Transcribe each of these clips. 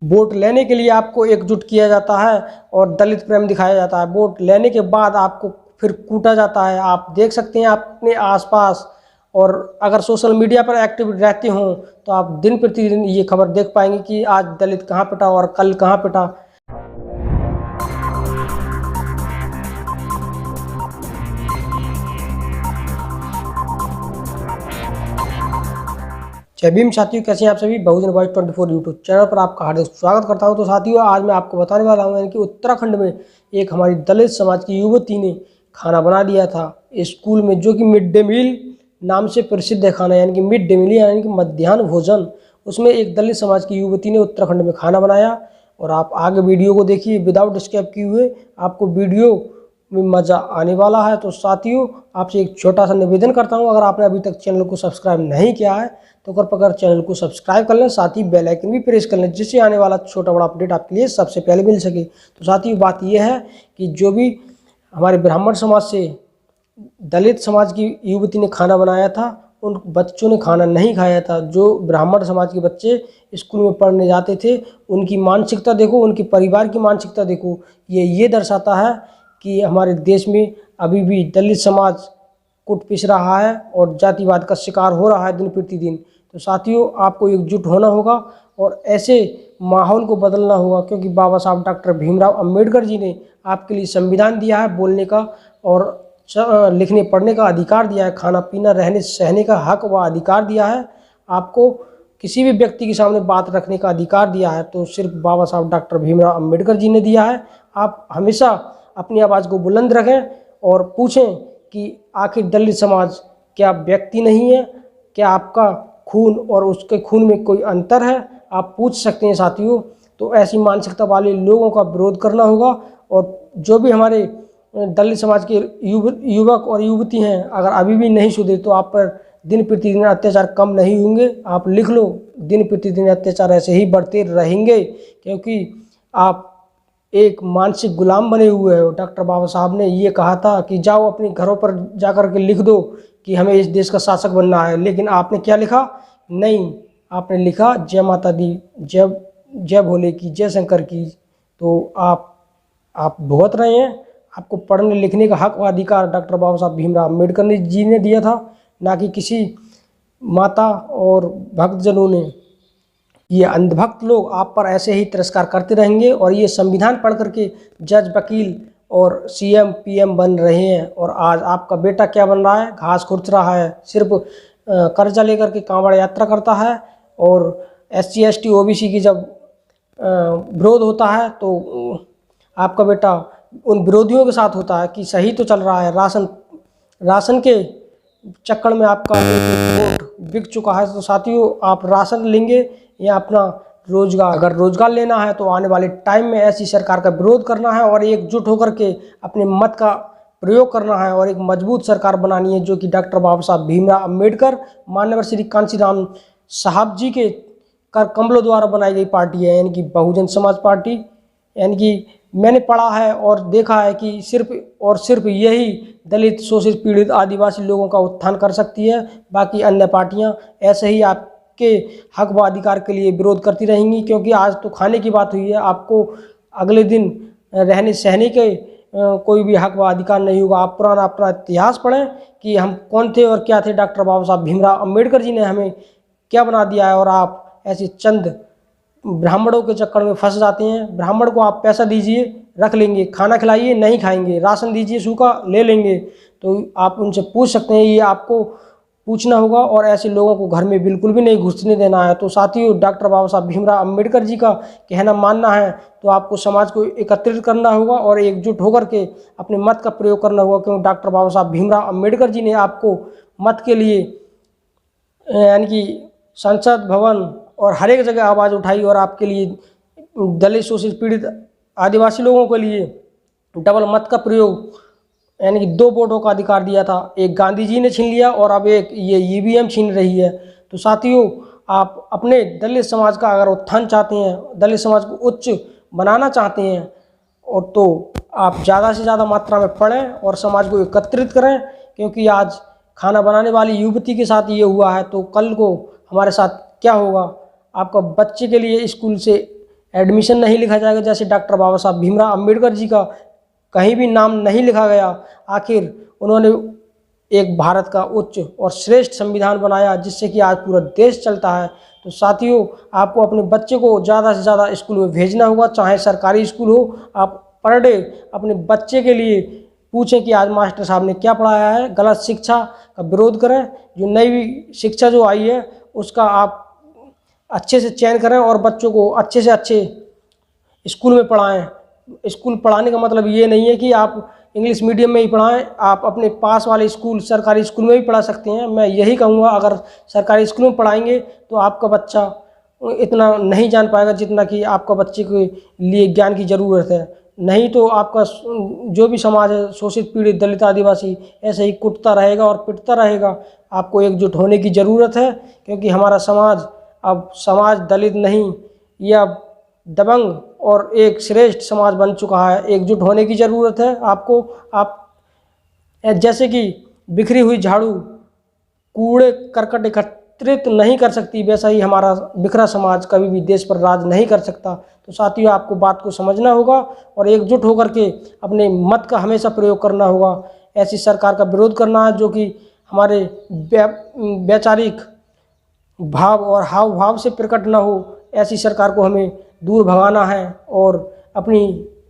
Vote लेने के लिए आपको एकजुट किया जाता है और दलित प्रेम दिखाया जाता है। वोट लेने के बाद आपको फिर कूटा जाता है। आप देख सकते हैं अपने आसपास, और अगर सोशल मीडिया पर एक्टिव रहते हों तो आप दिन प्रतिदिन ये खबर देख पाएंगे कि आज दलित कहाँ पिटा और कल कहाँ पिटा। जय भीम साथियों, कैसे हैं आप सभी। बहुजन वॉइस 24 यूट्यूब चैनल पर आपका हार्दिक स्वागत करता हूं। तो साथियों, आज मैं आपको बताने वाला हूं कि उत्तराखंड में एक हमारी दलित समाज की युवती ने खाना बना दिया था स्कूल में, जो कि मिड डे मील नाम से प्रसिद्ध है खाना, यानी कि मिड डे मील यानी कि मध्याह्न भोजन। उसमें एक दलित समाज की युवती ने उत्तराखंड में खाना बनाया और आप आगे वीडियो को देखिए विदाउट स्किप किए हुए, आपको वीडियो में मज़ा आने वाला है। तो साथियों, आपसे एक छोटा सा निवेदन करता हूं, अगर आपने अभी तक चैनल को सब्सक्राइब नहीं किया है तो कृपया चैनल को सब्सक्राइब कर लें, साथ ही बेल आइकन भी प्रेस कर लें, जिससे आने वाला छोटा बड़ा अपडेट आपके लिए सबसे पहले मिल सके। तो साथियों, बात यह है कि जो भी हमारे ब्राह्मण समाज से दलित समाज की युवती ने खाना बनाया था, उन बच्चों ने खाना नहीं खाया था। जो ब्राह्मण समाज के बच्चे स्कूल में पढ़ने जाते थे, उनकी मानसिकता देखो, उनके परिवार की मानसिकता देखो। ये दर्शाता है कि हमारे देश में अभी भी दलित समाज कुट पिस रहा है और जातिवाद का शिकार हो रहा है दिन प्रतिदिन। तो साथियों, आपको एकजुट होना होगा और ऐसे माहौल को बदलना होगा, क्योंकि बाबा साहब डॉक्टर भीमराव अंबेडकर जी ने आपके लिए संविधान दिया है, बोलने का और लिखने पढ़ने का अधिकार दिया है, खाना पीना रहने सहने का हक व अधिकार दिया है, आपको किसी भी व्यक्ति के सामने बात रखने का अधिकार दिया है, तो सिर्फ बाबा साहब डॉक्टर भीमराव अंबेडकर जी ने दिया है। आप हमेशा अपनी आवाज़ को बुलंद रखें और पूछें कि आखिर दलित समाज क्या व्यक्ति नहीं है, क्या आपका खून और उसके खून में कोई अंतर है, आप पूछ सकते हैं साथियों। तो ऐसी मानसिकता वाले लोगों का विरोध करना होगा, और जो भी हमारे दलित समाज के युवक और युवती हैं, अगर अभी भी नहीं सुधरे तो आप पर दिन प्रतिदिन अत्याचार कम नहीं होंगे। आप लिख लो, दिन प्रतिदिन अत्याचार ऐसे ही बढ़ते रहेंगे, क्योंकि आप एक मानसिक गुलाम बने हुए हो। डॉक्टर बाबा साहब ने ये कहा था कि जाओ अपने घरों पर जाकर के लिख दो कि हमें इस देश का शासक बनना है, लेकिन आपने क्या लिखा? नहीं, आपने लिखा जय माता दी, जय जय भोले की, जय शंकर की। तो आप भुगत रहे हैं। आपको पढ़ने लिखने का हक व अधिकार डॉक्टर बाबा साहब भीमराव अम्बेडकर जी ने दिया था, ना कि किसी माता और भक्तजनों ने। ये अंधभक्त लोग आप पर ऐसे ही तिरस्कार करते रहेंगे, और ये संविधान पढ़ करके जज, वकील और सीएम पीएम बन रहे हैं। और आज आपका बेटा क्या बन रहा है? घास खुर्च रहा है, सिर्फ कर्जा लेकर के कांवड़ यात्रा करता है। और SC ST OBC की जब विरोध होता है तो आपका बेटा उन विरोधियों के साथ होता है कि सही तो चल रहा है, राशन के चक्कर में आपका एक वोट बिक चुका है। तो साथियों, आप राशन लेंगे या अपना रोजगार? अगर रोजगार लेना है तो आने वाले टाइम में ऐसी सरकार का विरोध करना है और एकजुट होकर के अपने मत का प्रयोग करना है, और एक मजबूत सरकार बनानी है, जो कि डॉक्टर बाबा साहब भीमराव अम्बेडकर, माननीय श्री कांशीराम साहब जी के कर कमलों द्वारा बनाई गई पार्टी है, यानी कि बहुजन समाज पार्टी। यानी कि मैंने पढ़ा है और देखा है कि सिर्फ और सिर्फ यही दलित, शोषित, पीड़ित, आदिवासी लोगों का उत्थान कर सकती है। बाकी अन्य पार्टियां ऐसे ही आपके हक व अधिकार के लिए विरोध करती रहेंगी, क्योंकि आज तो खाने की बात हुई है, आपको अगले दिन रहने सहने के कोई भी हक व अधिकार नहीं होगा। आप पुराना अपना इतिहास पढ़ें कि हम कौन थे और क्या थे। डॉक्टर बाबा साहब भीमराव अम्बेडकर जी ने हमें क्या बना दिया है, और आप ऐसे चंद ब्राह्मणों के चक्कर में फंस जाते हैं। ब्राह्मण को आप पैसा दीजिए, रख लेंगे, खाना खिलाइए, नहीं खाएंगे, राशन दीजिए सूखा, ले लेंगे। तो आप उनसे पूछ सकते हैं, ये आपको पूछना होगा, और ऐसे लोगों को घर में बिल्कुल भी नहीं घुसने देना है। तो साथियों, डॉक्टर बाबा साहब भीमराव अम्बेडकर जी का कहना मानना है तो आपको समाज को एकत्रित करना होगा और एकजुट होकर के अपने मत का प्रयोग करना होगा, क्योंकि डॉक्टर बाबा साहब भीमराव अम्बेडकर जी ने आपको मत के लिए यानी कि संसद भवन और हर एक जगह आवाज़ उठाई, और आपके लिए दलित, शोषित, पीड़ित, आदिवासी लोगों के लिए डबल मत का प्रयोग यानी कि 2 वोटों का अधिकार दिया था। एक गांधी जी ने छीन लिया और अब एक ये EVM छीन रही है। तो साथियों, आप अपने दलित समाज का अगर उत्थान चाहते हैं, दलित समाज को उच्च बनाना चाहते हैं, और तो आप ज़्यादा से ज़्यादा मात्रा में पढ़ें और समाज को एकत्रित करें, क्योंकि आज खाना बनाने वाली युवती के साथ ये हुआ है तो कल को हमारे साथ क्या होगा। आपका बच्चे के लिए स्कूल से एडमिशन नहीं लिखा जाएगा, जैसे डॉक्टर बाबा साहब भीमराव अम्बेडकर जी का कहीं भी नाम नहीं लिखा गया। आखिर उन्होंने एक भारत का उच्च और श्रेष्ठ संविधान बनाया जिससे कि आज पूरा देश चलता है। तो साथियों, आपको अपने बच्चे को ज़्यादा से ज़्यादा स्कूल में भेजना होगा, चाहे सरकारी स्कूल हो। आप पर डे अपने बच्चे के लिए पूछें कि आज मास्टर साहब ने क्या पढ़ाया है। गलत शिक्षा का विरोध करें, जो नई शिक्षा जो आई है उसका आप अच्छे से चयन करें और बच्चों को अच्छे से अच्छे स्कूल में पढ़ाएं। स्कूल पढ़ाने का मतलब ये नहीं है कि आप इंग्लिश मीडियम में ही पढ़ाएं, आप अपने पास वाले स्कूल सरकारी स्कूल में भी पढ़ा सकते हैं। मैं यही कहूँगा, अगर सरकारी स्कूल में पढ़ाएंगे तो आपका बच्चा इतना नहीं जान पाएगा जितना कि आपका बच्चे के लिए ज्ञान की ज़रूरत है। नहीं तो आपका जो भी समाज है, शोषित पीड़ित दलित आदिवासी, ऐसे ही कुटता रहेगा और पिटता रहेगा। आपको एकजुट होने की ज़रूरत है, क्योंकि हमारा समाज अब समाज दलित नहीं, यह दबंग और एक श्रेष्ठ समाज बन चुका है। एकजुट होने की ज़रूरत है आपको। आप जैसे कि बिखरी हुई झाड़ू कूड़े करकट एकत्रित नहीं कर सकती, वैसा ही हमारा बिखरा समाज कभी भी देश पर राज नहीं कर सकता। तो साथियों, आपको बात को समझना होगा और एकजुट होकर के अपने मत का हमेशा प्रयोग करना होगा। ऐसी सरकार का विरोध करना है जो कि हमारे वैचारिक भाव और हाव भाव से प्रकट न हो। ऐसी सरकार को हमें दूर भगाना है और अपनी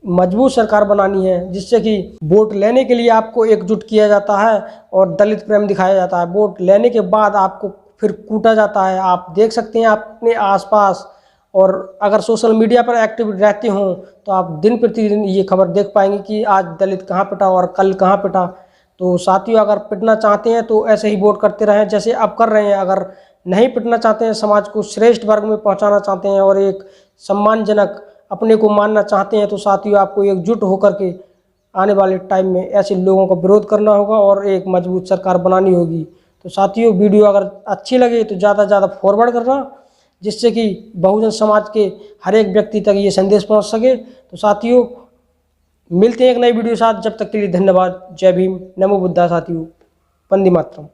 मजबूत सरकार बनानी है, जिससे कि वोट लेने के लिए आपको एकजुट किया जाता है और दलित प्रेम दिखाया जाता है। वोट लेने के बाद आपको फिर कूटा जाता है। आप देख सकते हैं अपने आसपास, और अगर सोशल मीडिया पर एक्टिव रहते हों तो आप दिन प्रतिदिन ये खबर देख पाएंगे कि आज दलित कहाँ पिटा और कल कहाँ पिटा। तो साथियों, अगर पिटना चाहते हैं तो ऐसे ही वोट करते रहें जैसे अब कर रहे हैं। अगर नहीं पिटना चाहते हैं, समाज को श्रेष्ठ वर्ग में पहुंचाना चाहते हैं और एक सम्मानजनक अपने को मानना चाहते हैं, तो साथियों आपको एकजुट होकर के आने वाले टाइम में ऐसे लोगों का विरोध करना होगा और एक मजबूत सरकार बनानी होगी। तो साथियों, वीडियो अगर अच्छी लगे तो ज़्यादा से ज़्यादा फॉरवर्ड करना, जिससे कि बहुजन समाज के हर एक व्यक्ति तक ये संदेश पहुंच सके। तो साथियों, मिलते हैं एक नई वीडियो के साथ। जब तक के लिए धन्यवाद। जय भीम, नमो बुद्धा। साथियों, वंदे मातरम।